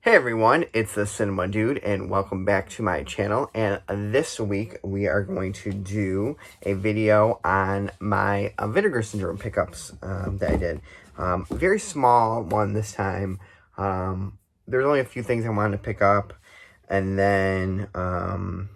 Hey everyone, it's the Cinema Dude, and welcome back to my channel. And this week we are going to do a video on my Vinegar syndrome pickups that I did. Very small one this time. There's only a few things I wanted to pick up, and then from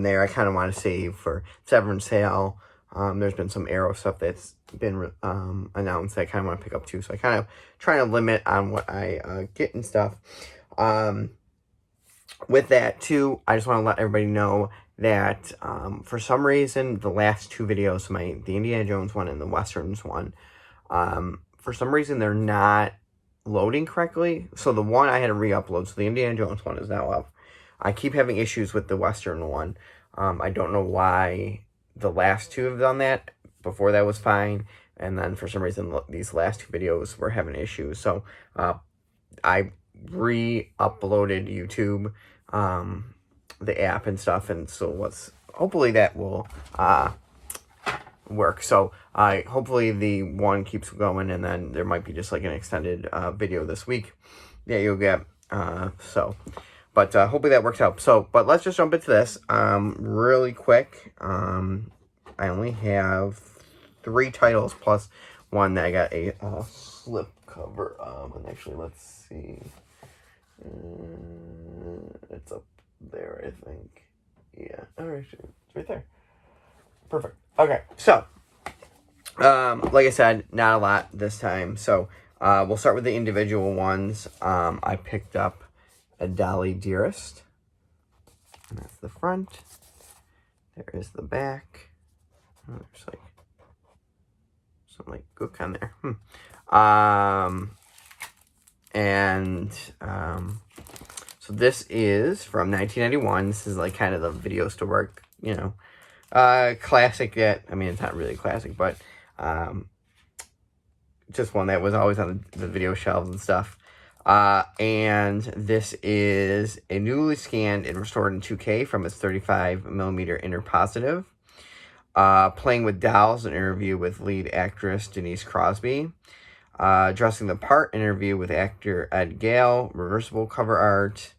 there I kind of want to save for Severance sale. There's been some Arrow stuff that's been announced that I kind of want to pick up too. So I kind of trying to limit on what I get and stuff. With that too, I just want to let everybody know that for some reason the last two videos, the Indiana Jones one and the Westerns one, for some reason they're not loading correctly. So the one I had to re-upload, so the Indiana Jones one is now up. I keep having issues with the Western one. I don't know why the last two have done that. Before that was fine, and then for some reason these last two videos were having issues. So I re-uploaded YouTube, the app and stuff, and so hopefully that will work. So hopefully the one keeps going, and then there might be just like an extended video this week that you'll get. But hopefully that works out. But let's just jump into this really quick. I only have 3 titles plus one that I got a slip cover. And actually, let's see. It's up there, I think. Yeah. All right, it's right there. Perfect. Okay, so like I said, not a lot this time. So we'll start with the individual ones. I picked up a Dolly Dearest, and that's the front. There is the back. Oh, there's like some gook on there. So this is from 1991. This is like kind of the video store work, classic. That, I mean, it's not really a classic, but just one that was always on the video shelves and stuff. And this is a newly scanned and restored in 2K from its 35mm inner positive. Playing with Dolls, an interview with lead actress Denise Crosby. Dressing the Part, interview with actor Ed Gale. Reversible cover art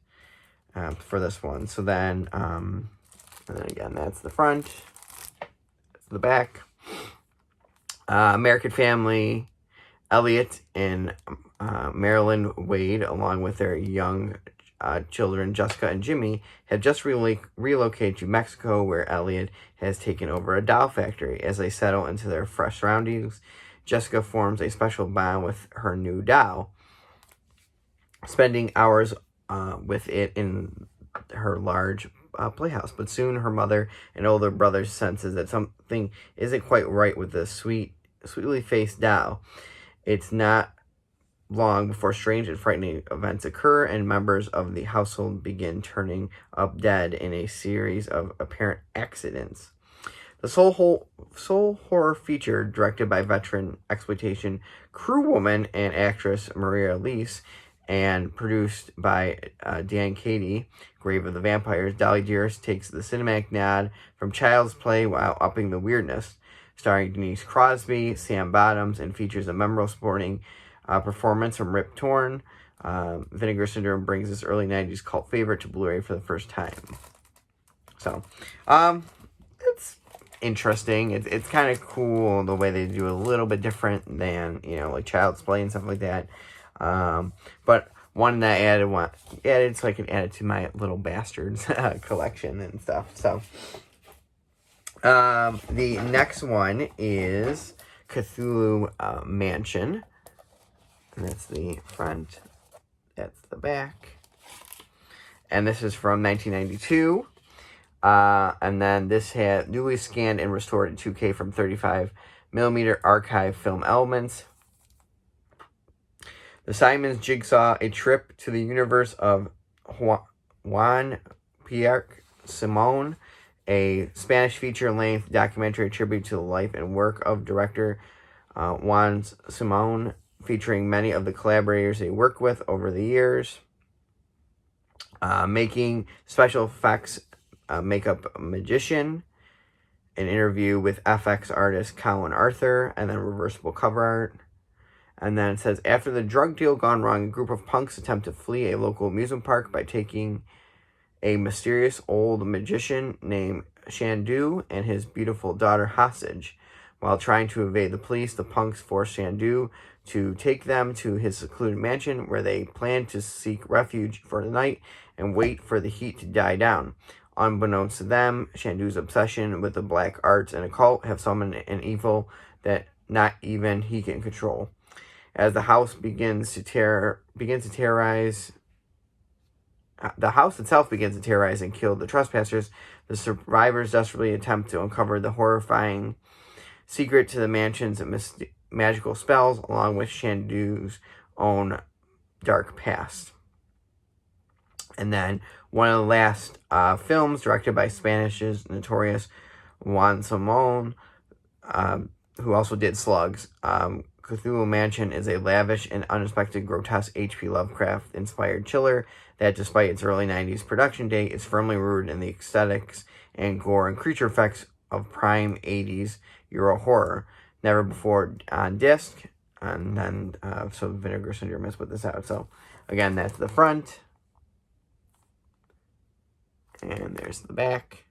for this one. So then, and then again, that's the front. That's the back. American Family, Elliot and Marilyn Wade, along with their young children, Jessica and Jimmy, have just relocated to Mexico, where Elliot has taken over a doll factory. As they settle into their fresh surroundings, Jessica forms a special bond with her new doll, spending hours with it in her large playhouse. But soon her mother and older brother senses that something isn't quite right with the sweetly faced doll. It's not long before strange and frightening events occur, and members of the household begin turning up dead in a series of apparent accidents. The soul horror feature, directed by veteran exploitation crewwoman and actress Maria Elise, and produced by Dan Cady, Grave of the Vampires, Dolly Dearest takes the cinematic nod from Child's Play while upping the weirdness. Starring Denise Crosby, Sam Bottoms, and features a memorable sporting performance from Rip Torn. Vinegar Syndrome brings this early 90s cult favorite to Blu-ray for the first time. So, it's interesting. It's kind of cool the way they do it, a little bit different than, like Child's Play and stuff like that. But one that I added so I can add it to my Little Bastards collection and stuff. So, the next one is Cthulhu Mansion. And that's the front. That's the back. And this is from 1992. And then this had newly scanned and restored in 2K from 35mm archive film elements. The Simon's Jigsaw, a trip to the universe of Juan Pierre Simon, a Spanish feature-length documentary tribute to the life and work of director Juan Simon, featuring many of the collaborators they worked with over the years. Making special effects makeup magician, an interview with FX artist Colin Arthur, and then reversible cover art. And then it says, after the drug deal gone wrong, a group of punks attempt to flee a local amusement park by taking a mysterious old magician named Shandu and his beautiful daughter hostage. While trying to evade the police, the punks force Shandu to take them to his secluded mansion, where they plan to seek refuge for the night and wait for the heat to die down. Unbeknownst to them, Shandu's obsession with the black arts and occult have summoned an evil that not even he can control. As the house begins to terrorize, the house itself begins to terrorize and kill the trespassers. The survivors desperately attempt to uncover the horrifying secret to the mansion's magical spells, along with Shandu's own dark past. And then one of the last films, directed by Spanish's notorious Juan Simon, who also did Slugs. Cthulhu Mansion is a lavish and unexpected grotesque H.P. Lovecraft-inspired chiller that, despite its early 90s production date, is firmly rooted in the aesthetics and gore and creature effects of prime 80s Euro horror. Never before on disc, and then so Vinegar Syndrome has put this out. So again, that's the front, and there's the back.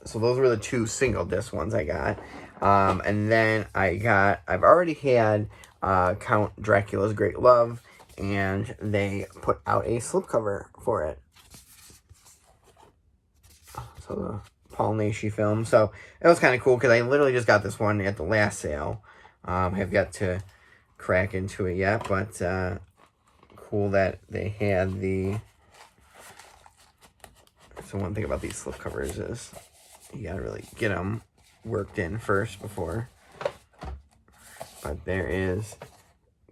So those were the two single disc ones I got. And then I've already had Count Dracula's Great Love, and they put out a slipcover for it. So the Paul Naschy film. So it was kind of cool because I literally just got this one at the last sale. Have yet to crack into it yet, but cool that they had the... So one thing about these slipcovers is you gotta really get them worked in first before. But there is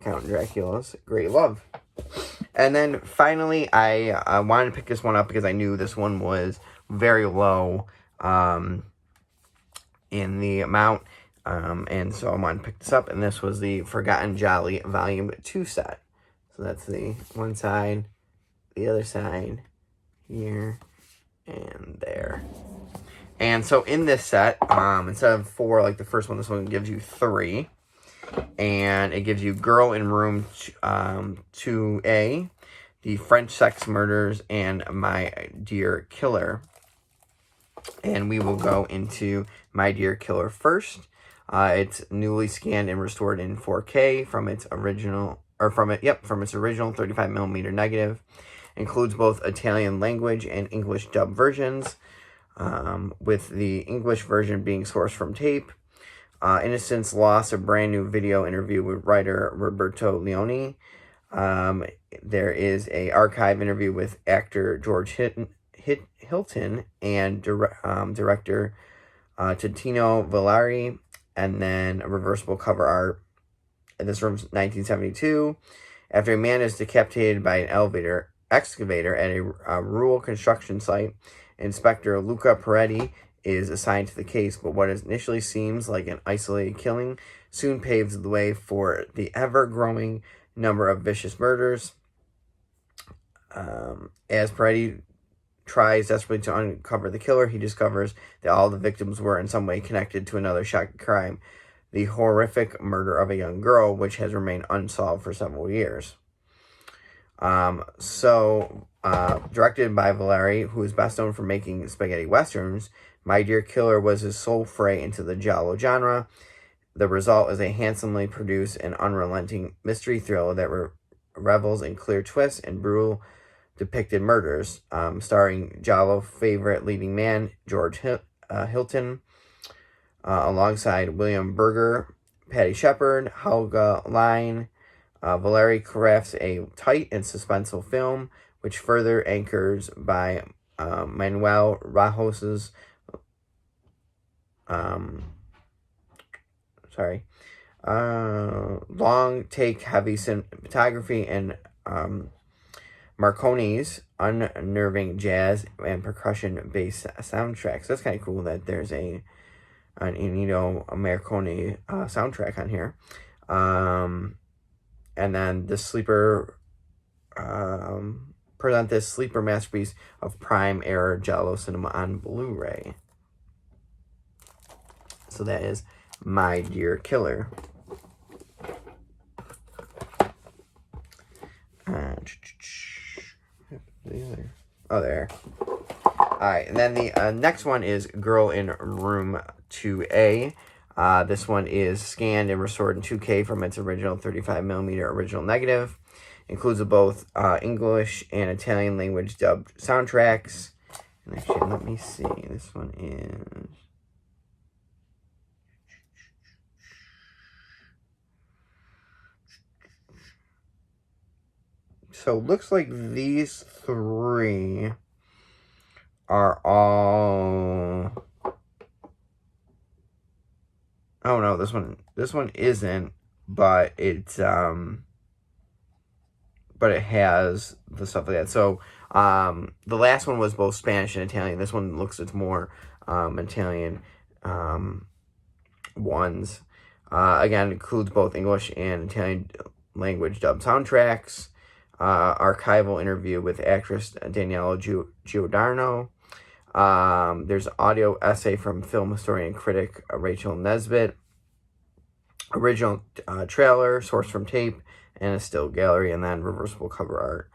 Count Dracula's Great Love. And then finally, I wanted to pick this one up because I knew this one was very low in the amount. And so I wanted to pick this up. And this was the Forgotten Jolly Volume 2 set. So that's the one side, the other side, here, and there. And so in this set, instead of 4 like the first one, this one gives you 3. And it gives you Girl in Room 2A, The French Sex Murders, and My Dear Killer. And we will go into My Dear Killer first. It's newly scanned and restored in 4K from its original 35mm negative. Includes both Italian language and English dub versions, with the English version being sourced from tape. Innocence Lost, a brand new video interview with writer Roberto Leone. There is a archive interview with actor George Hilton and director Tino Villari, and then a reversible cover art. And this from 1972. After a man is decapitated by an excavator at a rural construction site, Inspector Luca Peretti is assigned to the case, but what initially seems like an isolated killing soon paves the way for the ever-growing number of vicious murders. As Peretti tries desperately to uncover the killer, he discovers that all the victims were in some way connected to another shocking crime, the horrific murder of a young girl, which has remained unsolved for several years. Directed by Villari, who is best known for making spaghetti westerns, My Dear Killer was his sole foray into the giallo genre. The result is a handsomely produced and unrelenting mystery thriller that revels in clear twists and brutal depicted murders, starring giallo favorite leading man George Hilton, alongside William Berger, Patty Shepard, Helga Line. Villari crafts a tight and suspenseful film, which further anchors by Manuel Rajos's long take heavy cinematography and Marconi's unnerving jazz and percussion based soundtrack. So that's kind of cool that there's an Ennio Morricone soundtrack on here. And then the sleeper present this sleeper masterpiece of prime era giallo cinema on Blu-ray. So that is My Dear Killer. Oh, there. Alright, and then the next one is Girl in Room 2A. This one is scanned and restored in 2K from its original 35mm original negative. Includes both English and Italian language dubbed soundtracks. And actually, let me see. This one is... So, looks like these three are all... Oh no, this one isn't, but it's but it has the stuff like that. So the last one was both Spanish and Italian. This one it's more Italian ones. Again, includes both English and Italian language dubbed soundtracks. Archival interview with actress Daniela Giordano. There's audio essay from film historian and critic Rachel Nesbitt. Original trailer, sourced from tape, and a still gallery, and then reversible cover art.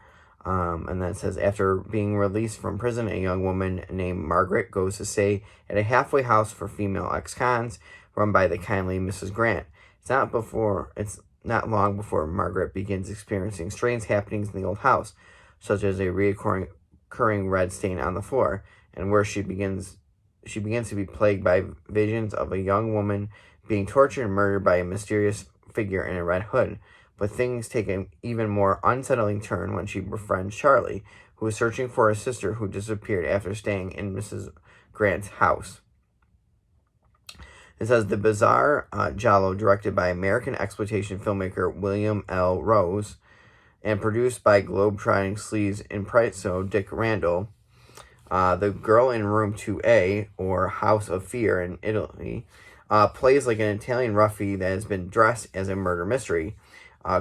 And then it says, after being released from prison, a young woman named Margaret goes to stay at a halfway house for female ex-cons run by the kindly Mrs. Grant. It's not long before Margaret begins experiencing strange happenings in the old house, such as a recurring red stain on the floor, and where she begins to be plagued by visions of a young woman being tortured and murdered by a mysterious figure in a red hood. But things take an even more unsettling turn when she befriends Charlie, who is searching for his sister who disappeared after staying in Mrs. Grant's house. It says, the bizarre giallo, directed by American exploitation filmmaker William L. Rose and produced by globe-trotting sleaze impreso Dick Randall. The Girl in Room 2A, or House of Fear in Italy, plays like an Italian roughie that has been dressed as a murder mystery.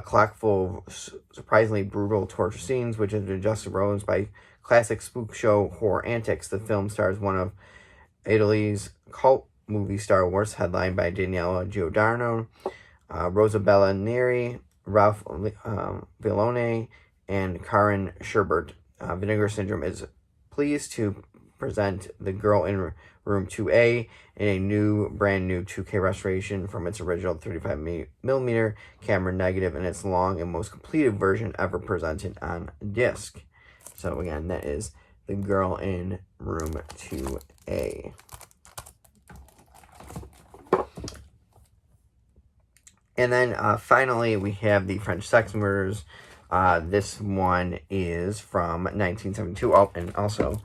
Clock full of surprisingly brutal torture scenes, which has been juxtaposed by classic spook show horror antics. The film stars one of Italy's cult movie Star Wars, headlined by Daniela Giordano, Rosabella Neri, Ralph Villone, and Karen Sherbert. Vinegar Syndrome is pleased to present The Girl in Room 2A in a brand new 2K restoration from its original 35mm camera negative in its long and most completed version ever presented on disc. So again, that is The Girl in Room 2A. And then finally, we have the French Sex Murders. This one is from 1972. Oh, and also,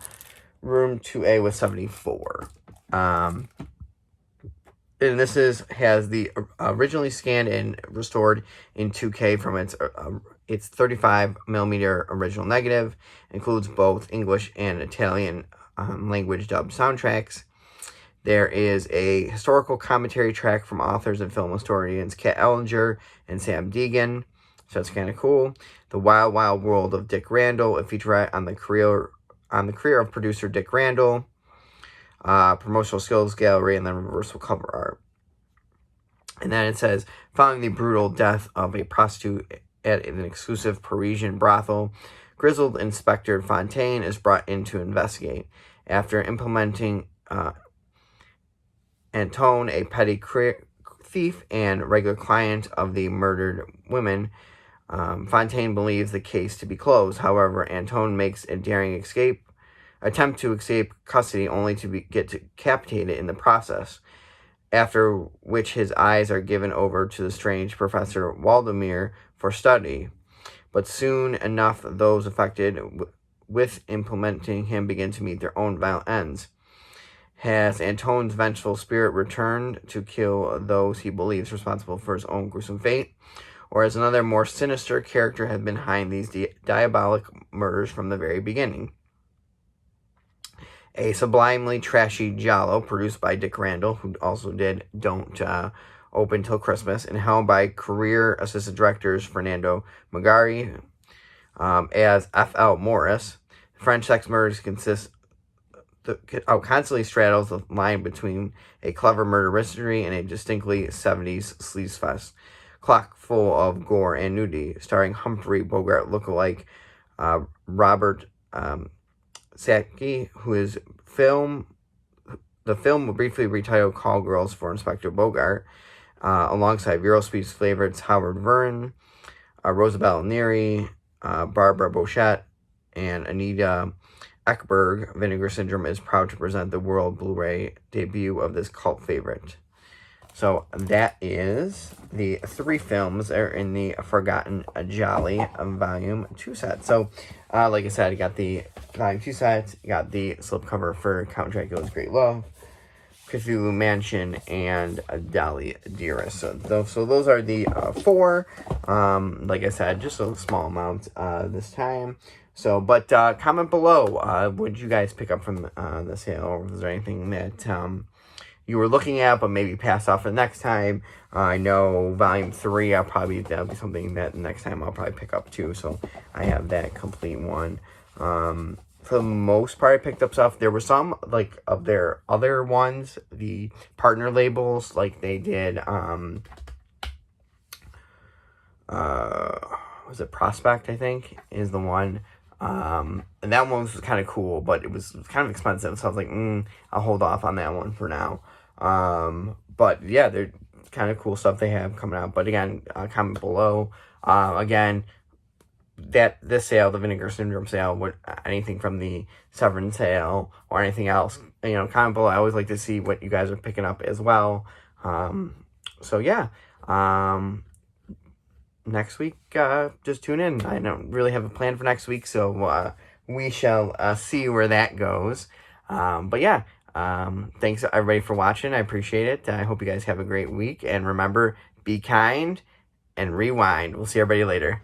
Room 2A was 74. And this has the originally scanned and restored in 2K from its 35mm original negative. Includes both English and Italian language dubbed soundtracks. There is a historical commentary track from authors and film historians Kat Ellinger and Sam Deegan. So it's kind of cool. The Wild Wild World of Dick Randall, a featurette on the career of producer Dick Randall. Promotional skills gallery, and then reversible cover art. And then it says, following the brutal death of a prostitute at an exclusive Parisian brothel, grizzled Inspector Fontaine is brought in to investigate. After implementing Antone, a petty thief and regular client of the murdered women, Fontaine believes the case to be closed. However, Antone makes a daring attempt to escape custody, only to get decapitated in the process, after which his eyes are given over to the strange Professor Waldemir for study. But soon enough, those affected with implementing him begin to meet their own violent ends. Has Antone's vengeful spirit returned to kill those he believes responsible for his own gruesome fate? Or has another more sinister character been behind these diabolic murders from the very beginning? A sublimely trashy giallo produced by Dick Randall, who also did Don't Open Till Christmas, and held by career assistant directors Fernando Magari as F.L. Morris. French Sex Murders consists constantly straddles the line between a clever murder mystery and a distinctly 70s sleaze fest, chock full of gore and nudity, starring Humphrey Bogart lookalike Robert Sacchi, who is the film will briefly retitle Call Girls for Inspector Bogart, alongside Eurospeed's favorites Howard Verne, Rosabelle Neary, Barbara Bochette, and Anita Ekberg. Vinegar Syndrome is proud to present the world Blu-ray debut of this cult favorite. So that is the 3 films that are in the Forgotten Jolly Volume 2 set. So, like I said, I got the Volume 2 set, got the slipcover for Count Dracula's Great Love, Cthulhu Mansion, and Dolly Dearest. So those are the 4. Like I said, just a small amount this time. So, but comment below, what did you guys pick up from the sale? Or was there anything that you were looking at, but maybe pass off for the next time? I know Volume 3, that'll be something that next time I'll probably pick up too. So I have that complete one. For the most part, I picked up stuff. There were some, like, of their other ones, the partner labels, like they did, was it Prospect, I think, is the one. And that one was kind of cool, but it was kind of expensive. So I was like, I'll hold off on that one for now. But yeah, they're kind of cool stuff they have coming out. But again, comment below. Again, that this sale, the Vinegar Syndrome sale, anything from the Severance sale or anything else, comment below. I always like to see what you guys are picking up as well. So yeah, next week, just tune in. I don't really have a plan for next week, so we shall see where that goes. But yeah, thanks everybody for watching. I appreciate it. I hope you guys have a great week, and remember, be kind and rewind. We'll see everybody later.